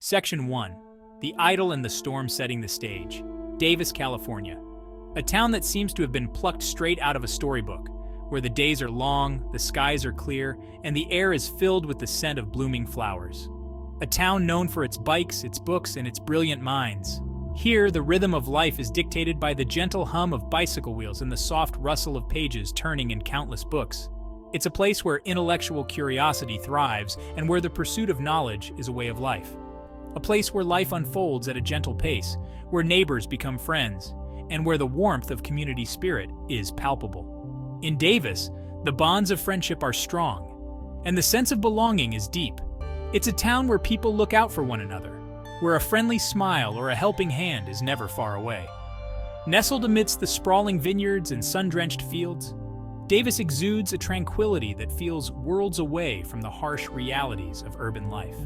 Section 1. The Idol and the Storm Setting the Stage. Davis, California. A town that seems to have been plucked straight out of a storybook, where the days are long, the skies are clear, and the air is filled with the scent of blooming flowers. A town known for its bikes, its books, and its brilliant minds. Here, the rhythm of life is dictated by the gentle hum of bicycle wheels and the soft rustle of pages turning in countless books. It's a place where intellectual curiosity thrives and where the pursuit of knowledge is a way of life. A place where life unfolds at a gentle pace, where neighbors become friends, and where the warmth of community spirit is palpable. In Davis, the bonds of friendship are strong, and the sense of belonging is deep. It's a town where people look out for one another, where a friendly smile or a helping hand is never far away. Nestled amidst the sprawling vineyards and sun-drenched fields, Davis exudes a tranquility that feels worlds away from the harsh realities of urban life.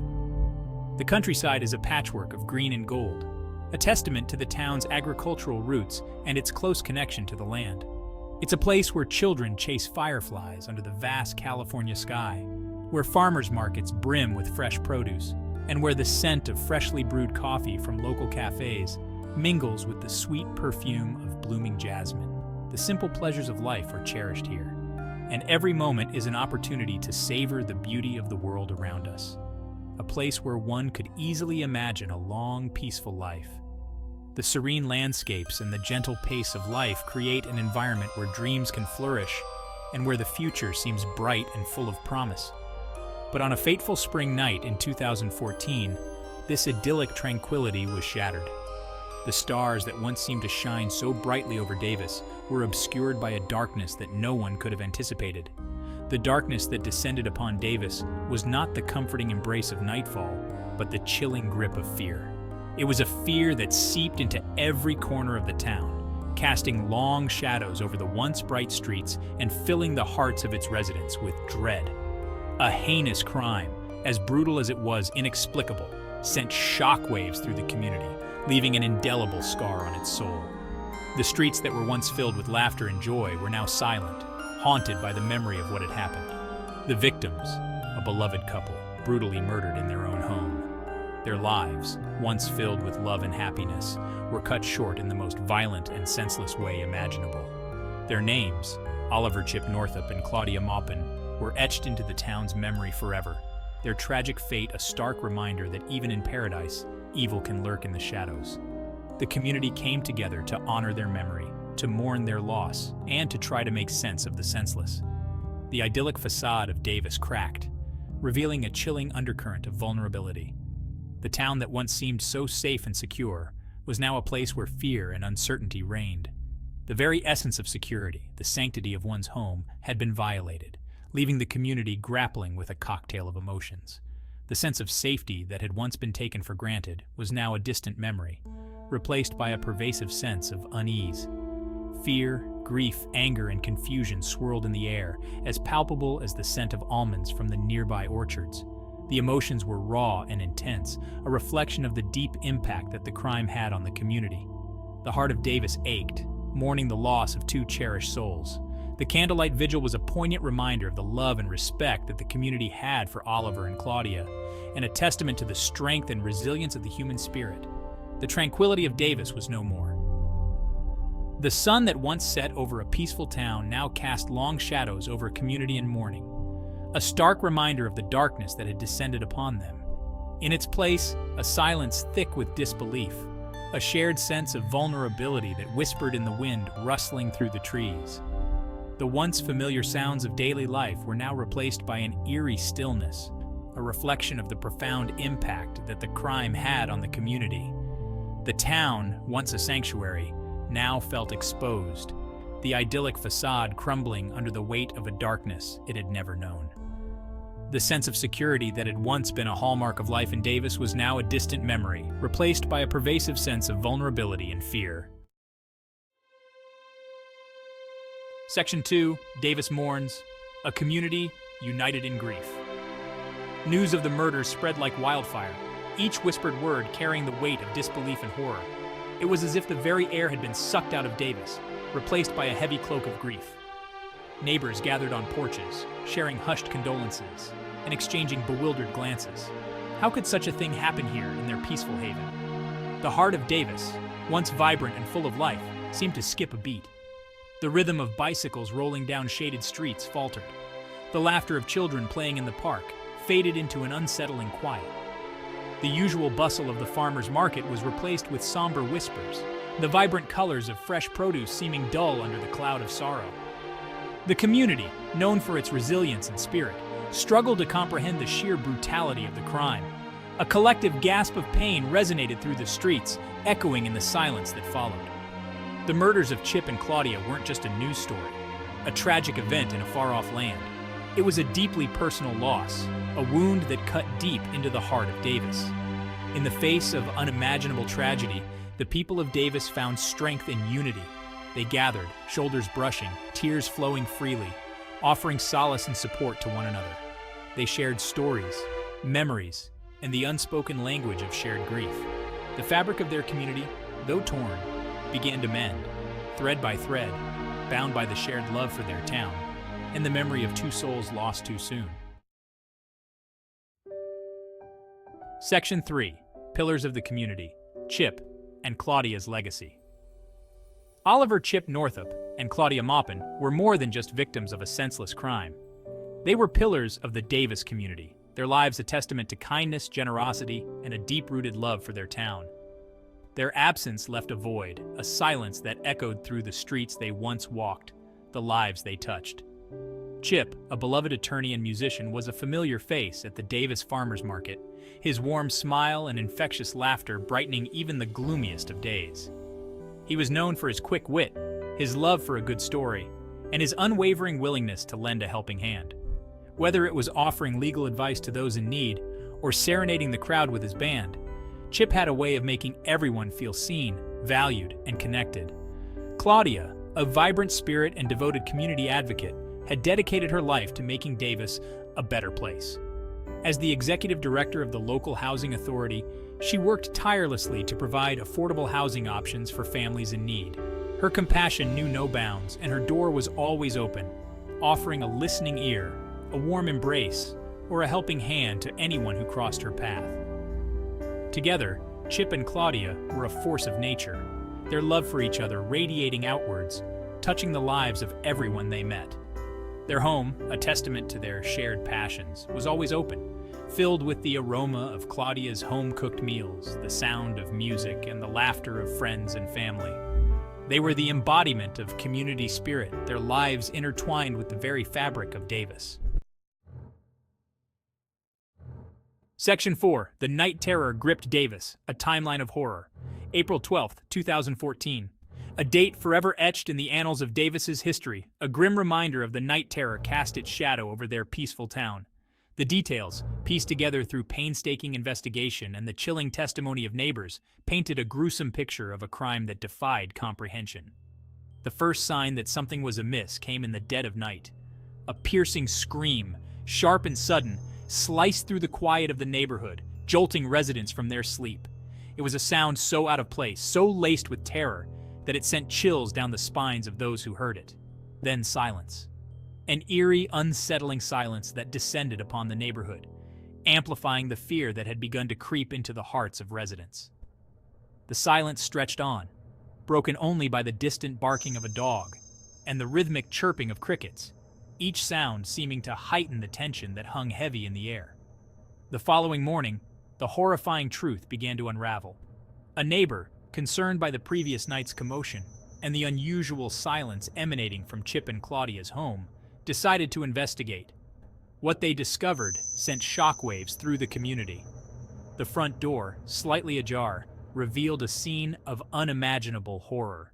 The countryside is a patchwork of green and gold, a testament to the town's agricultural roots and its close connection to the land. It's a place where children chase fireflies under the vast California sky, where farmers' markets brim with fresh produce, and where the scent of freshly brewed coffee from local cafes mingles with the sweet perfume of blooming jasmine. The simple pleasures of life are cherished here, and every moment is an opportunity to savor the beauty of the world around us. A place where one could easily imagine a long, peaceful life. The serene landscapes and the gentle pace of life create an environment where dreams can flourish and where the future seems bright and full of promise. But on a fateful spring night in 2014, this idyllic tranquility was shattered. The stars that once seemed to shine so brightly over Davis were obscured by a darkness that no one could have anticipated. The darkness that descended upon Davis was not the comforting embrace of nightfall, but the chilling grip of fear. It was a fear that seeped into every corner of the town, casting long shadows over the once bright streets and filling the hearts of its residents with dread. A heinous crime, as brutal as it was inexplicable, sent shockwaves through the community, leaving an indelible scar on its soul. The streets that were once filled with laughter and joy were now silent, haunted by the memory of what had happened. The victims, a beloved couple, brutally murdered in their own home. Their lives, once filled with love and happiness, were cut short in the most violent and senseless way imaginable. Their names, Oliver Northup and Claudia Maupin, were etched into the town's memory forever, their tragic fate a stark reminder that even in paradise, evil can lurk in the shadows. The community came together to honor their memory, to mourn their loss, and to try to make sense of the senseless. The idyllic facade of Davis cracked, revealing a chilling undercurrent of vulnerability. The town that once seemed so safe and secure was now a place where fear and uncertainty reigned. The very essence of security, the sanctity of one's home, had been violated, leaving the community grappling with a cocktail of emotions. The sense of safety that had once been taken for granted was now a distant memory, replaced by a pervasive sense of unease. Fear, grief, anger, and confusion swirled in the air, as palpable as the scent of almonds from the nearby orchards. The emotions were raw and intense, a reflection of the deep impact that the crime had on the community. The heart of Davis ached, mourning the loss of two cherished souls. The candlelight vigil was a poignant reminder of the love and respect that the community had for Oliver and Claudia, and a testament to the strength and resilience of the human spirit. The tranquility of Davis was no more. The sun that once set over a peaceful town now cast long shadows over a community in mourning, a stark reminder of the darkness that had descended upon them. In its place, a silence thick with disbelief, a shared sense of vulnerability that whispered in the wind rustling through the trees. The once familiar sounds of daily life were now replaced by an eerie stillness, a reflection of the profound impact that the crime had on the community. The town, once a sanctuary, now felt exposed, the idyllic facade crumbling under the weight of a darkness it had never known. The sense of security that had once been a hallmark of life in Davis was now a distant memory, replaced by a pervasive sense of vulnerability and fear. Section 2, Davis mourns, a community united in grief. News of the murders spread like wildfire, each whispered word carrying the weight of disbelief and horror. It was as if the very air had been sucked out of Davis, replaced by a heavy cloak of grief. Neighbors gathered on porches, sharing hushed condolences and exchanging bewildered glances. How could such a thing happen here in their peaceful haven? The heart of Davis, once vibrant and full of life, seemed to skip a beat. The rhythm of bicycles rolling down shaded streets faltered. The laughter of children playing in the park faded into an unsettling quiet. The usual bustle of the farmer's market was replaced with somber whispers, the vibrant colors of fresh produce seeming dull under the cloud of sorrow. The community, known for its resilience and spirit, struggled to comprehend the sheer brutality of the crime. A collective gasp of pain resonated through the streets, echoing in the silence that followed. The murders of Chip and Claudia weren't just a news story, a tragic event in a far-off land. It was a deeply personal loss, a wound that cut deep into the heart of Davis. In the face of unimaginable tragedy, the people of Davis found strength in unity. They gathered, shoulders brushing, tears flowing freely, offering solace and support to one another. They shared stories, memories, and the unspoken language of shared grief. The fabric of their community, though torn, began to mend, thread by thread, bound by the shared love for their town, and the memory of two souls lost too soon. Section 3. Pillars of the Community, Chip and Claudia's Legacy. Oliver Chip Northup and Claudia Maupin were more than just victims of a senseless crime. They were pillars of the Davis community, their lives a testament to kindness, generosity, and a deep-rooted love for their town. Their absence left a void, a silence that echoed through the streets they once walked, the lives they touched. Chip, a beloved attorney and musician, was a familiar face at the Davis Farmers Market, his warm smile and infectious laughter brightening even the gloomiest of days. He was known for his quick wit, his love for a good story, and his unwavering willingness to lend a helping hand. Whether it was offering legal advice to those in need or serenading the crowd with his band, Chip had a way of making everyone feel seen, valued, and connected. Claudia, a vibrant spirit and devoted community advocate, had dedicated her life to making Davis a better place. As the executive director of the local housing authority, she worked tirelessly to provide affordable housing options for families in need. Her compassion knew no bounds, and her door was always open, offering a listening ear, a warm embrace, or a helping hand to anyone who crossed her path. Together, Chip and Claudia were a force of nature, their love for each other radiating outwards, touching the lives of everyone they met. Their home, a testament to their shared passions, was always open, filled with the aroma of Claudia's home-cooked meals, the sound of music, and the laughter of friends and family. They were the embodiment of community spirit, their lives intertwined with the very fabric of Davis. Section 4. The Night Terror Gripped Davis, A Timeline of Horror. April 12, 2014. A date forever etched in the annals of Davis's history, a grim reminder of the night terror cast its shadow over their peaceful town. The details, pieced together through painstaking investigation and the chilling testimony of neighbors, painted a gruesome picture of a crime that defied comprehension. The first sign that something was amiss came in the dead of night. A piercing scream, sharp and sudden, sliced through the quiet of the neighborhood, jolting residents from their sleep. It was a sound so out of place, so laced with terror, that it sent chills down the spines of those who heard it. Then silence. An eerie, unsettling silence that descended upon the neighborhood, amplifying the fear that had begun to creep into the hearts of residents. The silence stretched on, broken only by the distant barking of a dog and the rhythmic chirping of crickets, each sound seeming to heighten the tension that hung heavy in the air. The following morning, the horrifying truth began to unravel. A neighbor, concerned by the previous night's commotion and the unusual silence emanating from Chip and Claudia's home, decided to investigate. What they discovered sent shockwaves through the community. The front door, slightly ajar, revealed a scene of unimaginable horror.